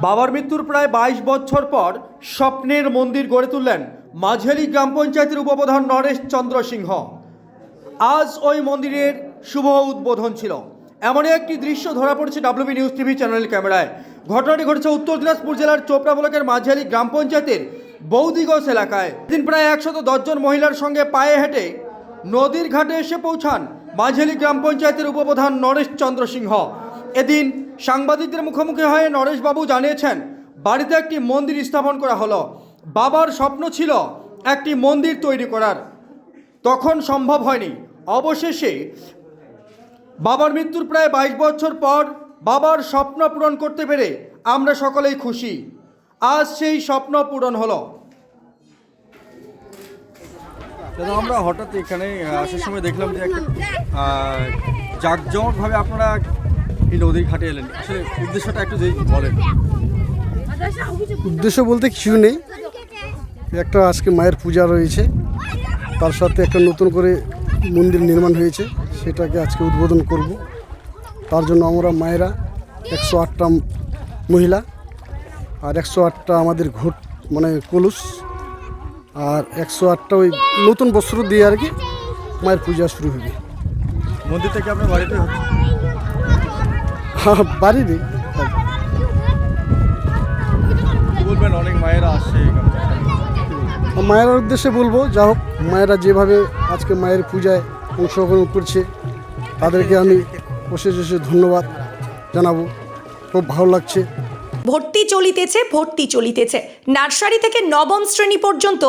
বাবার মৃত্যুর প্রায় 22 বছর পর স্বপ্নের মন্দির গড়ে তুললেন মাঝেলি গ্রাম পঞ্চায়েতের উপপ্রধান নরেশ চন্দ্র সিংহ। আজ ওই মন্দিরের শুভ উদ্বোধন ছিল। এমনই একটি দৃশ্য ধরা পড়েছে WB নিউজ টিভি চ্যানেলের ক্যামেরায়। ঘটনাটি ঘটেছে উত্তর দিনাজপুর জেলার চোপড়া ব্লকের মাঝেলি গ্রাম পঞ্চায়েতের বৌদিগঞ্জ এলাকায়। দিন প্রায় 110 জন মহিলার সঙ্গে পায়ে হেঁটে নদীর ঘাটে এসে পৌঁছান মাঝেলি গ্রাম পঞ্চায়েতের উপপ্রধান নরেশ চন্দ্র সিংহ। এদিন সাংবাদিকদের মুখোমুখি হয়ে নরেশবাবু জানিয়েছেন, বাড়িতে একটি মন্দির স্থাপন করা হলো। বাবার স্বপ্ন ছিল একটি মন্দির তৈরি করার, তখন সম্ভব হয়নি। অবশেষে বাবার মৃত্যুর প্রায় 22 বছর পর বাবার স্বপ্ন পূরণ করতে পেরে আমরা সকলেই খুশি। আজ সেই স্বপ্ন পূরণ হলো। আমরা হঠাৎ এখানে আসার সময় দেখলাম যে একটা জাঁকজমকভাবে আপনারা এই নদীর ঘাটে এলেন। আসলে উদ্দেশ্যটা একটু যদি বলেন। উদ্দেশ্য বলতে কিছু নেই, একটা আজকে মায়ের পূজা রয়েছে, তার সাথে একটা নতুন করে মন্দির নির্মাণ হয়েছে, সেটাকে আজকে উদ্বোধন করব। তার জন্য আমরা মায়েরা 108টা মহিলা আর 108টা আমাদের ঘট মানে কলুস আর 108টা ওই নতুন বস্ত্র দিয়ে আর কি মায়ের পূজা শুরু হবে। মন্দির থেকে আপনার বাড়িতে হচ্ছে? হ্যাঁ, বাড়িরই। বলবেন অনেক মায়েরা আসছে এখানে। মায়ের উদ্দেশ্যে বলবো, যা হোক মায়েরা যেভাবে আজকে মায়ের পূজায় অংশগ্রহণ করছে তাদেরকে আমি অশেষ ধন্যবাদ জানাবো। খুব ভালো লাগছে। ভর্তি চলিতেছে নার্সারি থেকে নবম শ্রেণী পর্যন্ত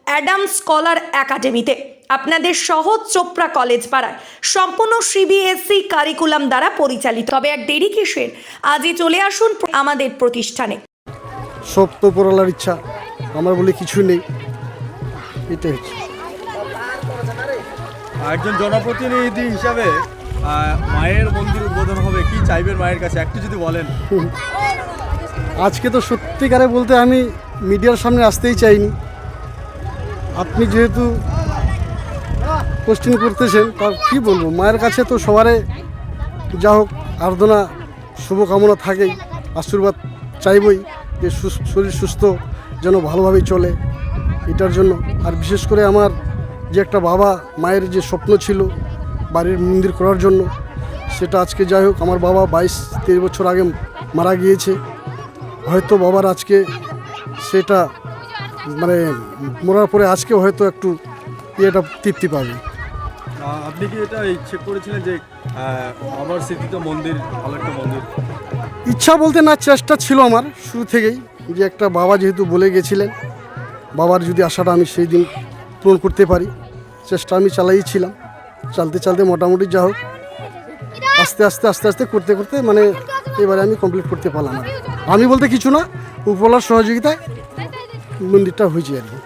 অ্যাডামস স্কলার একাডেমিতে। আপনাদের সহজ চোপড়া কলেজ পাড়ায় সম্পূর্ণ CBSE কারিকুলাম দ্বারা পরিচালিত। তবে আর দেরি কিসের, আজই চলে আসুন আমাদের প্রতিষ্ঠানে। সব তো পড়ার ইচ্ছা, আমার বলে কিছু নেই, এটাই হচ্ছে। একজন জনপ্রতিনিধি হিসাবে মায়ের মন্দির উদ্বোধন হবে, কি চাইবেন মায়ের কাছে একটু যদি বলেন। আজকে তো সত্যিকারে বলতে আমি মিডিয়ার সামনে আসতেই চাইনি। আপনি যেহেতু কোশ্চেন করতেছেন, তার কী বলবো, মায়ের কাছে তো সবারে যা হোক আরাধনা শুভকামনা থাকেই, আশীর্বাদ চাইবই যে শরীর সুস্থ যেন ভালোভাবেই চলে, এটার জন্য। আর বিশেষ করে আমার যে একটা বাবা মায়ের যে স্বপ্ন ছিল বাড়ির মন্দির করার জন্য, সেটা আজকে যাই হোক, আমার বাবা 22-23 বছর আগে মারা গিয়েছে। হয়তো বাবার আজকে সেটা মানে মরার পরে আজকে হয়তো একটু এটা তৃপ্তি পাবে। আপনি কি এটা ইচ্ছে করেছিলেন যে আমার স্মৃতিতে মন্দির, ভালো একটা মন্দির? ইচ্ছা বলতে না, চেষ্টা ছিল আমার শুরু থেকেই, যে একটা বাবা যেহেতু বলে গেছিলেন, বাবার যদি আশাটা আমি সেই দিন পূরণ করতে পারি, চেষ্টা আমি চালাইছিলাম। চলতে মোটামুটি যা হোক আস্তে আস্তে করতে মানে এবারে আমি কমপ্লিট করতে পারলাম। আমি বলতে কিছু না, উপরওয়ালার সহযোগিতায় মন্দিরটা হয়েছে আর কি।